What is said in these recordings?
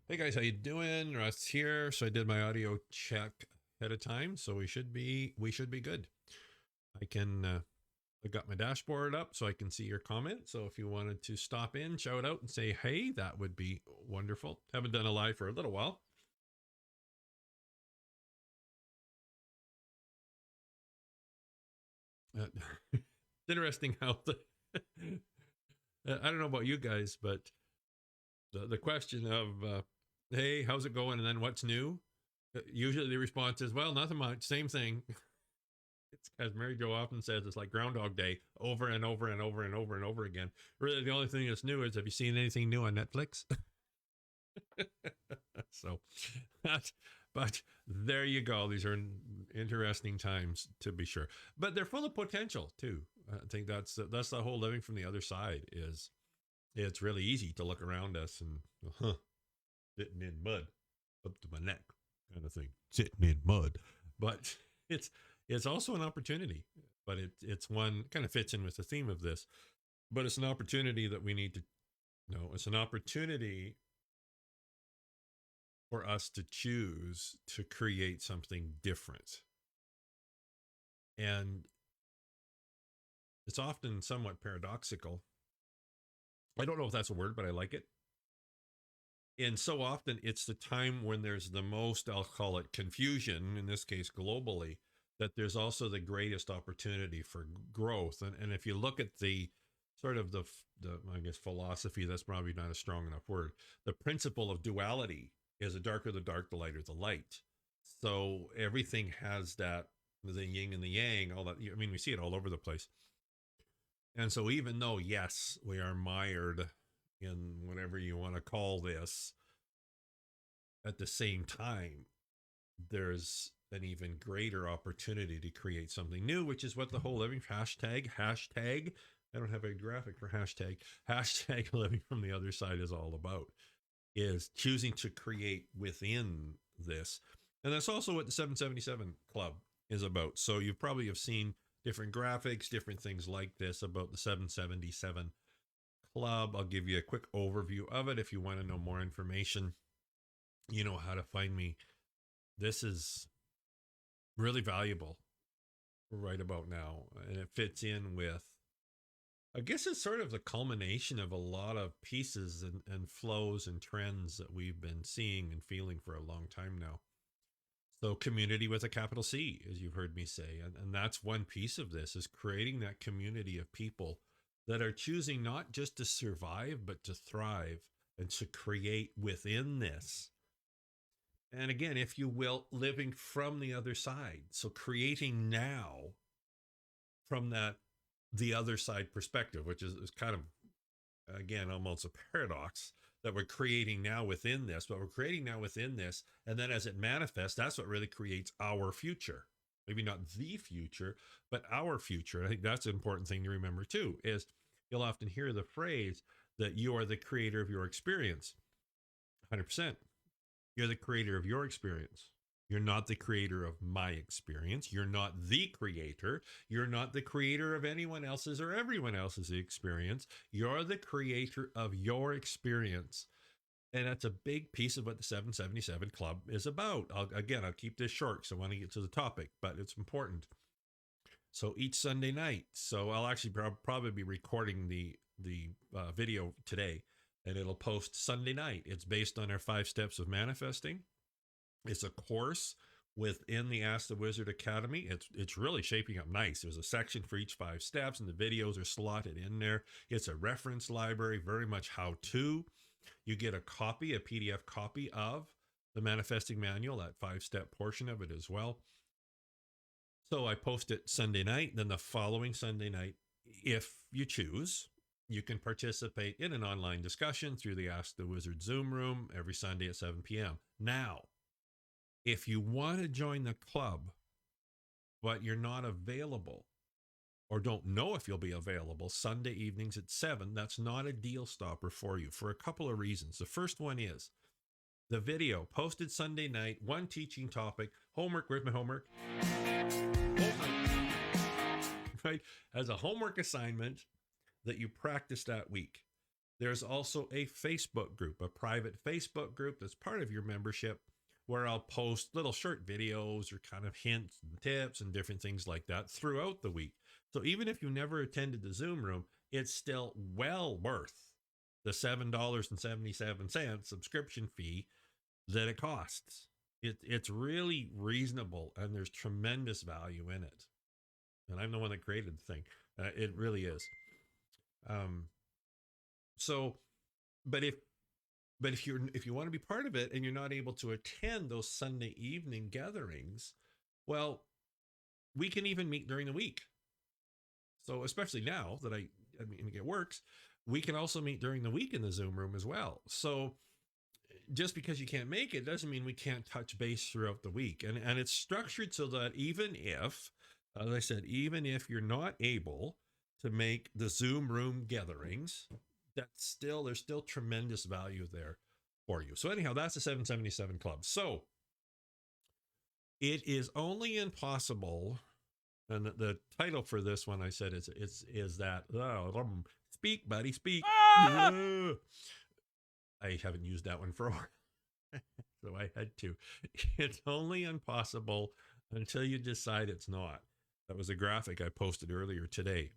Hey guys, how you doing? Russ here. So I did my audio check ahead of time, so we should be good. I got my dashboard up so I can see your comment. So if you wanted to stop in, shout out and say hey, that would be wonderful. Haven't done a live for a little while. Uh, it's interesting how the I don't know about you guys, but the question of hey, how's it going, and then what's new? Usually the response is, well, nothing much, same thing. It's as Mary Jo often says, it's like Groundhog Day over and over and over and over and over again. Really, the only thing that's new is, have you seen anything new on Netflix? so, but, but there you go. These are interesting times to be sure, but they're full of potential too. I think that's the whole living from the other side is it's really easy to look around us and sitting in mud up to my neck kind of thing, sitting in mud, but it's it's also an opportunity, but it's one kind of fits in with the theme of this, but it's an opportunity that we need to know. It's an opportunity for us to choose to create something different. And it's often somewhat paradoxical. I don't know if that's a word, but I like it. And so often it's the time when there's the most, I'll call it confusion, in this case globally, that there's also the greatest opportunity for growth. And if you look at the sort of the I guess philosophy, that's probably not a strong enough word. The principle of duality is the darker the dark, the lighter the light. So everything has that, the yin and the yang, all that. I mean, we see it all over the place. And so even though, yes, we are mired in whatever you want to call this, at the same time, there's an even greater opportunity to create something new, which is what the whole living hashtag. I don't have a graphic for hashtag living from the other side is all about, is choosing to create within this. And that's also what the 777 Club is about. So you probably have seen different graphics, different things like this about the 777 Club. I'll give you a quick overview of it. If you want to know more information, you know how to find me. This is really valuable right about now. And it fits in with, I guess it's sort of the culmination of a lot of pieces and flows and trends that we've been seeing and feeling for a long time now. So community with a capital C, as you've heard me say. And that's one piece of this, is creating that community of people that are choosing not just to survive, but to thrive and to create within this. And again, if you will, living from the other side. So creating now from that, the other side perspective, which is kind of, again, almost a paradox, that we're creating now within this, but we're creating now within this. And then as it manifests, that's what really creates our future. Maybe not the future, but our future. I think that's an important thing to remember too, is you'll often hear the phrase that you are the creator of your experience. 100%. You're the creator of your experience. You're not the creator of my experience. You're not the creator. You're not the creator of anyone else's or everyone else's experience. You're the creator of your experience. And that's a big piece of what the 777 Club is about. I'll keep this short because I want to get to the topic, but it's important. So each Sunday night, so I'll actually probably be recording the video today, and it'll post Sunday night. It's based on our 5 steps of manifesting. It's a course within the Ask the Wizard Academy. It's really shaping up nice. There's a section for each 5 steps, and the videos are slotted in there. It's a reference library, very much how to. You get a copy, a PDF copy of the manifesting manual, that 5-step portion of it as well. So I post it Sunday night. Then the following Sunday night, if you choose, you can participate in an online discussion through the Ask the Wizard Zoom room every Sunday at 7 p.m. Now, if you want to join the club, but you're not available or don't know if you'll be available Sunday evenings at 7, that's not a deal stopper for you for a couple of reasons. The first one is the video posted Sunday night, one teaching topic, homework, where's my homework? Right? As a homework assignment that you practice that week. There's also a Facebook group, a private Facebook group that's part of your membership, where I'll post little short videos or kind of hints and tips and different things like that throughout the week. So even if you never attended the Zoom room, it's still well worth the $7.77 subscription fee that it costs. It's really reasonable, and there's tremendous value in it. And I'm the one that created the thing. It really is. So, but if you want to be part of it and you're not able to attend those Sunday evening gatherings, well, we can even meet during the week. So especially now that I mean it works, we can also meet during the week in the Zoom room as well. So just because you can't make it doesn't mean we can't touch base throughout the week. And it's structured so that even if, as I said, even if you're not able to make the Zoom room gatherings, there's still tremendous value there for you. So anyhow, that's the 777 Club. So it is only impossible, and the title for this one I said is that speak, buddy, speak. I haven't used that one for a while, so I had to. It's only impossible until you decide it's not. That was a graphic I posted earlier today.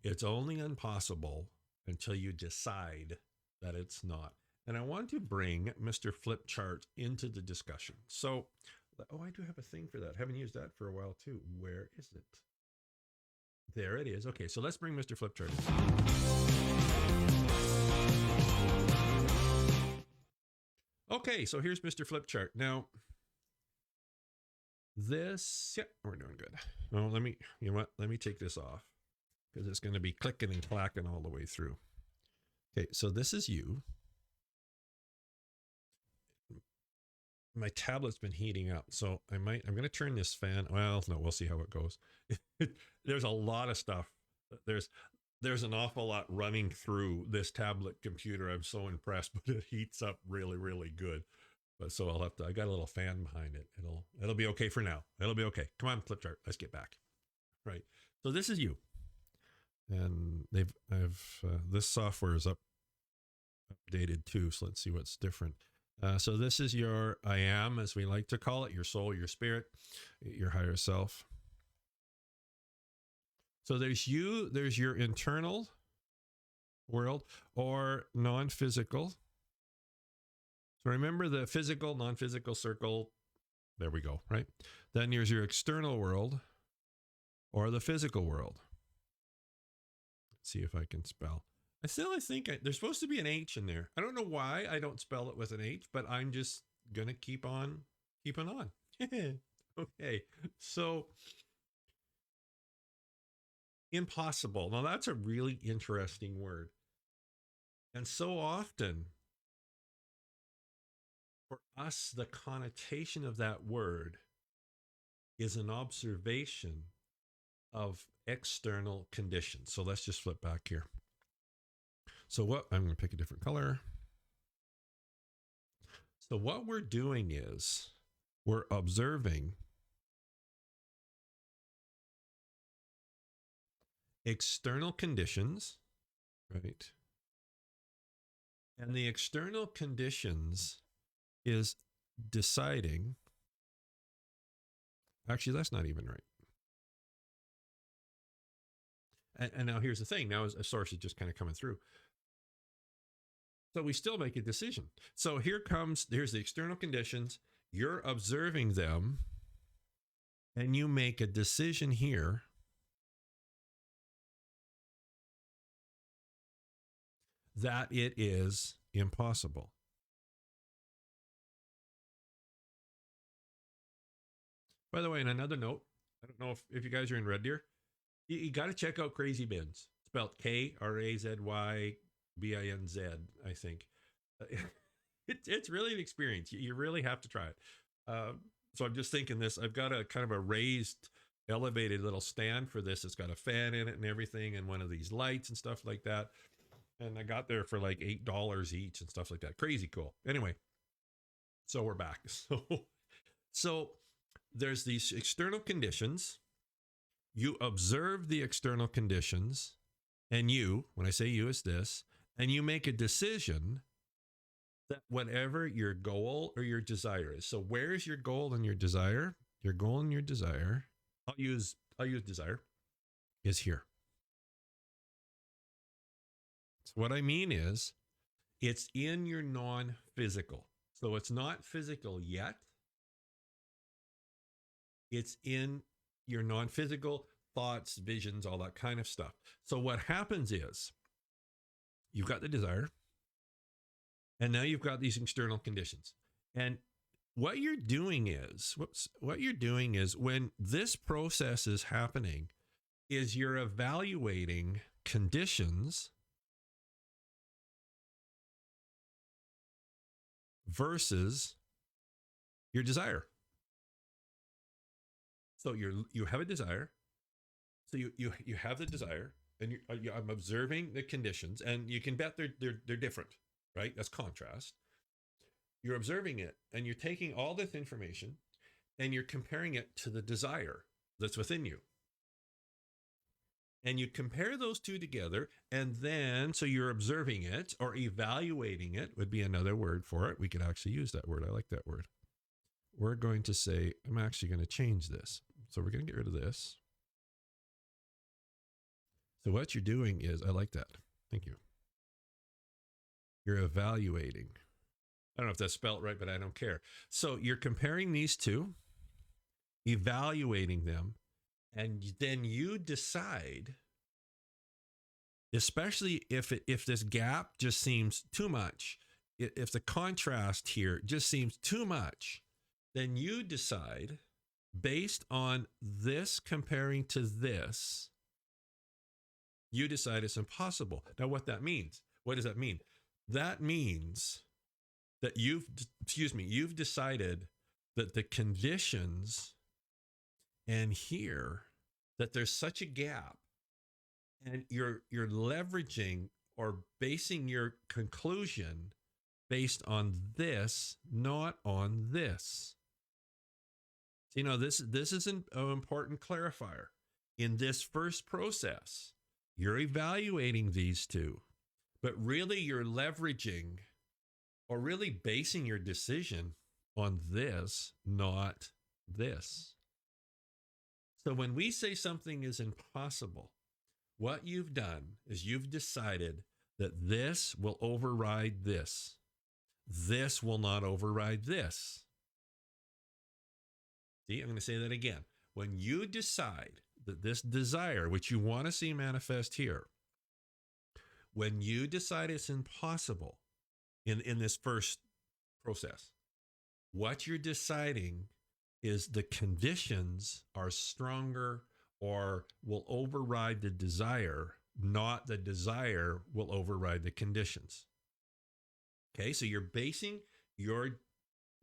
It's only impossible until you decide that it's not. And I want to bring Mr. Flipchart into the discussion. So, I do have a thing for that. I haven't used that for a while too. Where is it? There it is. Okay, so let's bring Mr. Flipchart in. Okay, so here's Mr. Flipchart. Now, yeah, we're doing good. Well, you know what? Let me take this off, because it's going to be clicking and clacking all the way through. Okay, so this is you. My tablet's been heating up, so I'm going to turn this fan. Well, no, we'll see how it goes. There's a lot of stuff. There's an awful lot running through this tablet computer. I'm so impressed, but it heats up really, really good. But so I got a little fan behind it. It'll be okay for now. It'll be okay. Come on, Flipchart, let's get back. Right. So this is you. And this software is updated too. So let's see what's different. So this is your I am, as we like to call it, your soul, your spirit, your higher self. So there's you, there's your internal world, or non-physical. So remember the physical, non-physical circle. There we go, right? Then there's your external world, or the physical world. Let's see if I can spell. I think there's supposed to be an H in there. I don't know why I don't spell it with an H, but I'm just going to keep on keeping on. Okay. So impossible. Now that's a really interesting word. And so often for us, the connotation of that word is an observation of external conditions. So let's just flip back here. So I'm going to pick a different color. So what we're doing is we're observing external conditions, right? And the external conditions is deciding. Actually, that's not even right. And now here's the thing. Now a source is just kind of coming through. So we still make a decision. So here's the external conditions. You're observing them, and you make a decision here that it is impossible. By the way, on another note, I don't know if you guys are in Red Deer, you got to check out Crazy Bins. Spelled KRAZYBINZ, I think. It's really an experience. You really have to try it. So I'm just thinking this. I've got a kind of a raised, elevated little stand for this. It's got a fan in it and everything, and one of these lights and stuff like that. And I got there for like $8 each and stuff like that. Crazy cool. Anyway, so we're back. So there's these external conditions. You observe the external conditions, and when I say you, it's this, and you make a decision that whatever your goal or your desire is. So where's your goal and your desire? Your goal and your desire, I'll use desire, is here. So what I mean is it's in your non-physical. So it's not physical yet. It's in your non-physical thoughts, visions, all that kind of stuff. So what happens is you've got the desire, and now you've got these external conditions. And what you're doing is, when this process is happening, is you're evaluating conditions versus your desire. So you have a desire. So you have the desire, and I'm observing the conditions, and you can bet they're different, right? That's contrast. You're observing it, and you're taking all this information, and you're comparing it to the desire that's within you. And you compare those two together, and then, so you're observing it, or evaluating it would be another word for it. We could actually use that word. I like that word. We're going to say, I'm actually going to change this. So we're going to get rid of this. So what you're doing is, I like that. Thank you. You're evaluating. I don't know if that's spelled right, but I don't care. So you're comparing these two, evaluating them, and then you decide, especially if this gap just seems too much, if the contrast here just seems too much, then you decide based on this comparing to this, you decide it's impossible. Now, what that means, what does that mean? That means that you've decided that the conditions and here, that there's such a gap, and you're leveraging or basing your conclusion based on this, not on this. So, this is an important clarifier. In this first process, you're evaluating these two, but really you're leveraging or really basing your decision on this, not this. So when we say something is impossible, what you've done is you've decided that this will override this. This will not override this. See, I'm going to say that again. When you decide that this desire, which you want to see manifest here, when you decide it's impossible in this first process, what you're deciding is the conditions are stronger or will override the desire, not the desire will override the conditions. Okay, so you're basing your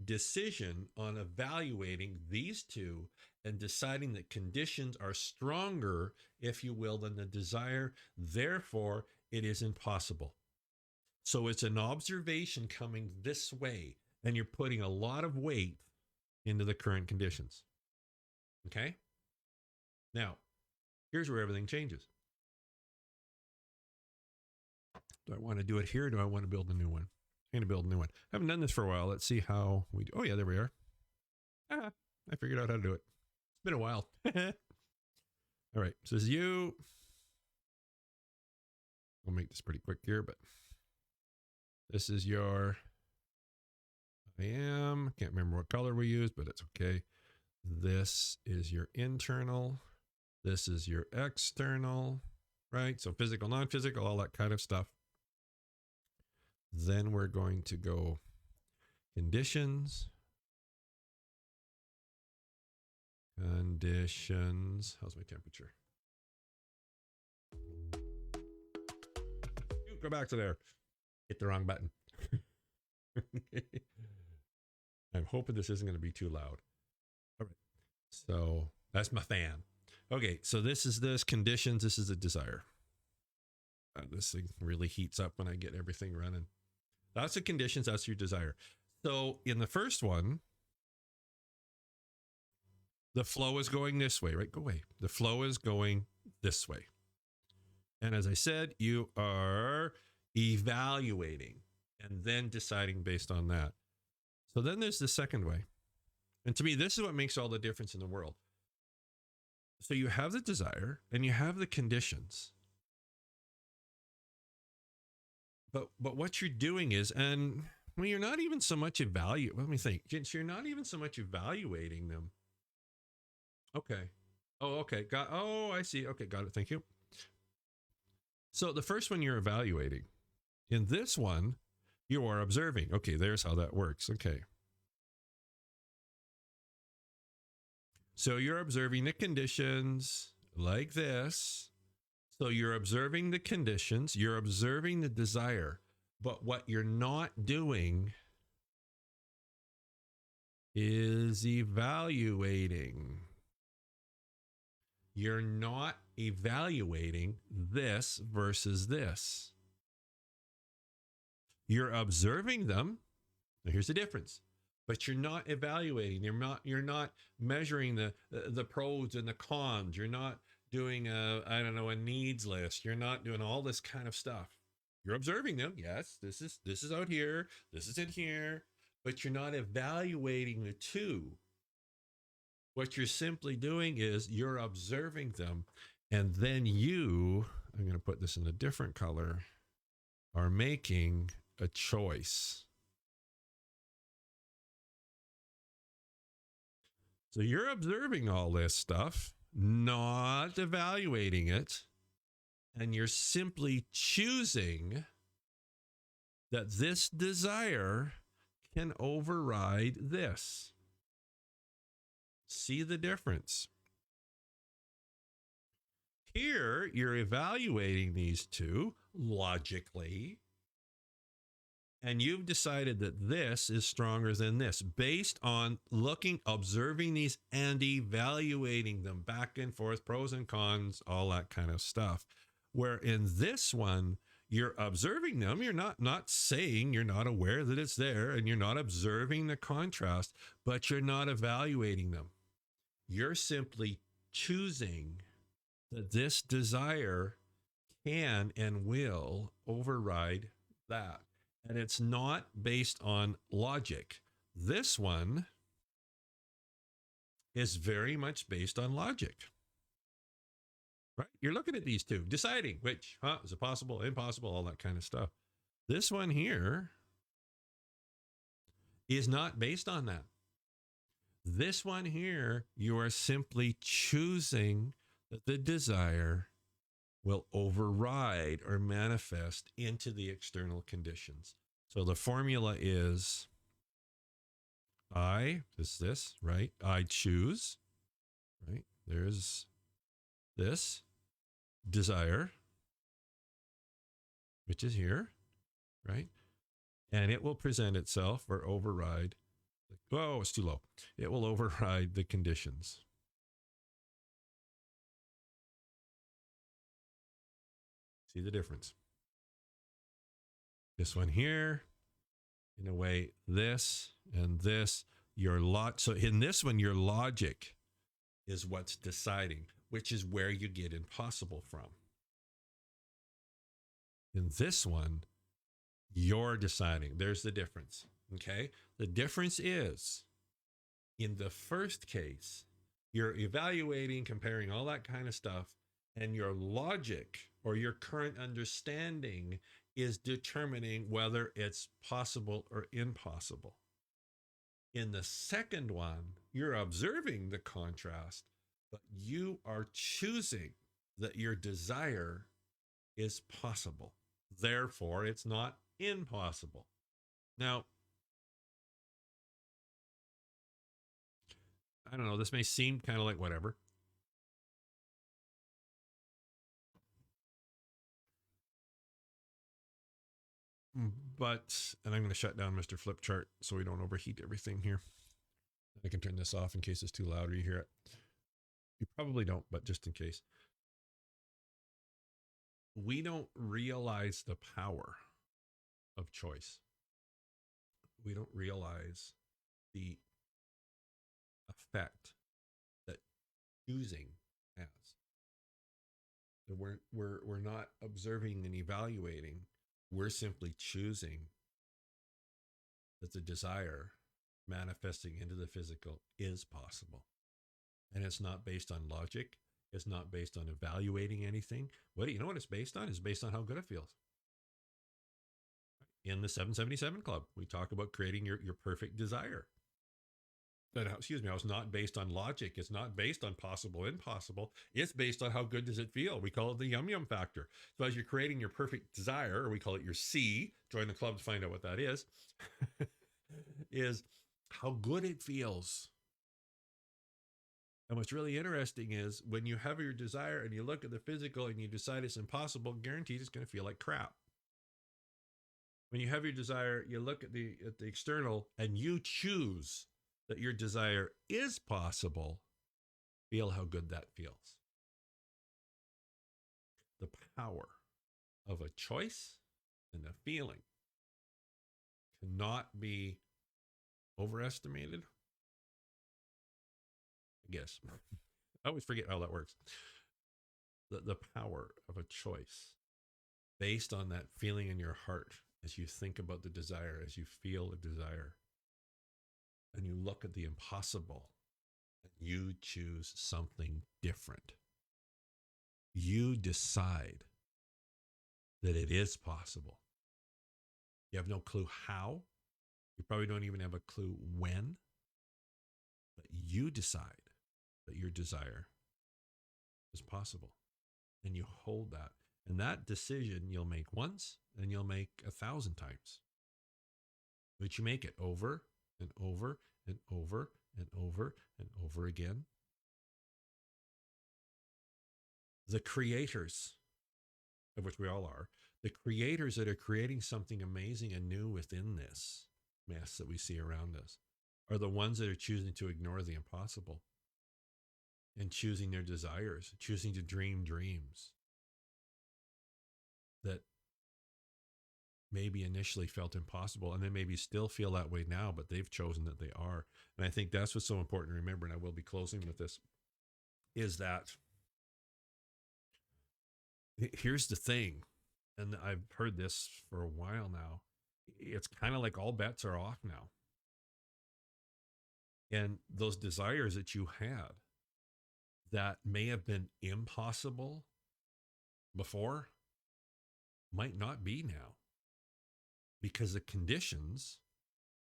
decision on evaluating these two and deciding that conditions are stronger, if you will, than the desire. Therefore, it is impossible. So it's an observation coming this way, and you're putting a lot of weight into the current conditions. Okay? Now, here's where everything changes. Do I want to do it here? Or do I want to build a new one? I'm going to build a new one. I haven't done this for a while. Let's see how we do. Oh, yeah, there we are. I figured out how to do it. It's been a while. All right. So this is you. We'll make this pretty quick here, but this is your I am. Can't remember what color we used, but it's okay. This is your internal. This is your external, right? So physical, non-physical, all that kind of stuff. Then we're going to go conditions. Conditions. How's my temperature? Go back to there. Hit the wrong button. I'm hoping this isn't going to be too loud. All right. So that's my fan. Okay. So this is this conditions. This is a desire. This thing really heats up when I get everything running. That's the conditions. That's your desire. So in the first one, the flow is going this way, right? Go away. The flow is going this way. And as I said, you are evaluating, and then deciding based on that. So then there's the second way. And to me, this is what makes all the difference in the world. So you have the desire and you have the conditions. But what you're doing is, and well, you're not even so much let me think. You're not even so much evaluating them. Okay. Oh, okay. I see. Okay, got it. Thank you. So the first one you're evaluating. In this one, you are observing. Okay, there's how that works. Okay. So you're observing the conditions like this. So you're observing the conditions, you're observing the desire, but what you're not doing is evaluating. You're not evaluating this versus this. You're observing them. Now here's the difference. But you're not evaluating. You're not measuring the pros and the cons. You're not doing a needs list. You're not doing all this kind of stuff. You're observing them. Yes, this is out here. This is in here. But you're not evaluating the two. What you're simply doing is you're observing them, and then I'm going to put this in a different color, are making a choice. So you're observing all this stuff, not evaluating it, and you're simply choosing that this desire can override this. See the difference? Here, you're evaluating these two logically, and you've decided that this is stronger than this based on observing these and evaluating them back and forth, pros and cons, all that kind of stuff. Where in this one, you're observing them. You're not saying, you're not aware that it's there, and you're not observing the contrast, but you're not evaluating them. You're simply choosing that this desire can and will override that. And it's not based on logic. This one is very much based on logic. Right? You're looking at these two, deciding which, is it possible, impossible, all that kind of stuff. This one here is not based on that. This one here, you are simply choosing that the desire will override or manifest into the external conditions. So the formula is this, right? I choose, right? There's this desire, which is here, right? And it will present itself or override. Oh, it's too low. It will override the conditions. See the difference? This one here, in a way, this and this, so in this one, your logic is what's deciding, which is where you get impossible from. In this one, you're deciding. There's the difference. Okay. The difference is in the first case, you're evaluating, comparing all that kind of stuff, and your logic or your current understanding is determining whether it's possible or impossible. In the second one, you're observing the contrast, but you are choosing that your desire is possible. Therefore, it's not impossible. Now, I don't know, this may seem kind of like whatever. But, and I'm going to shut down Mr. Flip Chart so we don't overheat everything here. I can turn this off in case it's too loud or you hear it. You probably don't, but just in case. We don't realize the power of choice. We don't realize the effect that choosing has. So we're not observing and evaluating. We're simply choosing that the desire manifesting into the physical is possible. And it's not based on logic. It's not based on evaluating anything. You know what it's based on? It's based on how good it feels. In the 777 Club, we talk about creating your perfect desire. That, excuse me, I was not based on logic. It's not based on possible, impossible. It's based on how good does it feel. We call it the yum yum factor. So as you're creating your perfect desire, or we call it your C, join the club to find out what that is, is how good it feels. And what's really interesting is when you have your desire and you look at the physical and you decide it's impossible, guaranteed it's going to feel like crap. When you have your desire, you look at the external and you choose that your desire is possible, feel how good that feels. The power of a choice and a feeling cannot be overestimated. I guess. I always forget how that works. The power of a choice based on that feeling in your heart as you think about the desire, as you feel the desire, and you look at the impossible, and you choose something different. You decide that it is possible. You have no clue how. You probably don't even have a clue when. But you decide that your desire is possible. And you hold that. And that decision you'll make once and you'll make 1,000 times. But you make it over and over and over and over and over again. The creators, of which we all are, the creators that are creating something amazing and new within this mess that we see around us, are the ones that are choosing to ignore the impossible and choosing their desires, choosing to dream dreams that maybe initially felt impossible and they maybe still feel that way now, but they've chosen that they are. And I think that's what's so important to remember, and I will be closing with this, is that here's the thing, and I've heard this for a while now, it's kind of like all bets are off now. And those desires that you had that may have been impossible before might not be now, because the conditions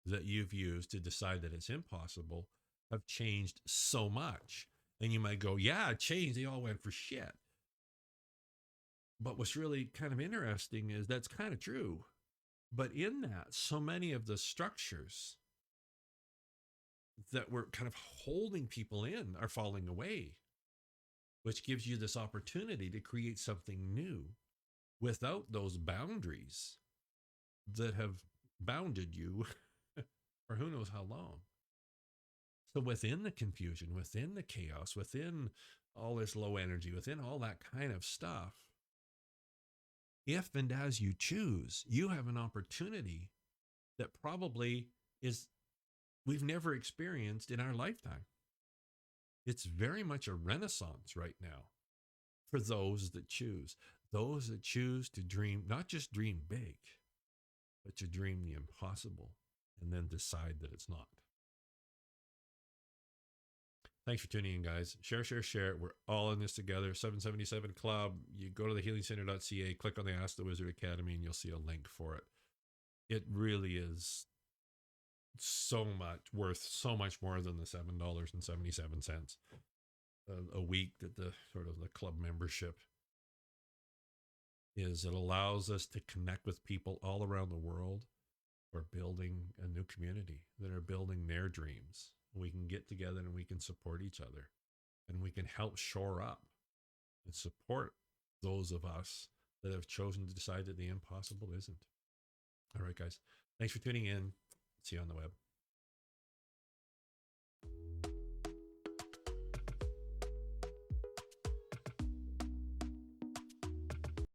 that you've used to decide that it's impossible have changed so much. And you might go, yeah, it changed. They all went for shit. But what's really kind of interesting is that's kind of true. But in that, so many of the structures that were kind of holding people in are falling away, which gives you this opportunity to create something new without those boundaries that have bounded you for who knows how long. So within the confusion, within the chaos, within all this low energy, within all that kind of stuff, if and as you choose, you have an opportunity that probably we've never experienced in our lifetime. It's very much a renaissance right now for those that choose to dream, not just dream big, but to dream the impossible and then decide that it's not. Thanks for tuning in, guys. Share. We're all in this together. 777 Club. You go to thehealingcenter.ca, click on the Ask the Wizard Academy, and you'll see a link for it. It really is so much worth so much more than the $7.77 a week that the sort of the club membership is. It allows us to connect with people all around the world who are building a new community, that are building their dreams. We can get together and we can support each other, and we can help shore up and support those of us that have chosen to decide that the impossible isn't. All right, guys. Thanks for tuning in. See you on the web.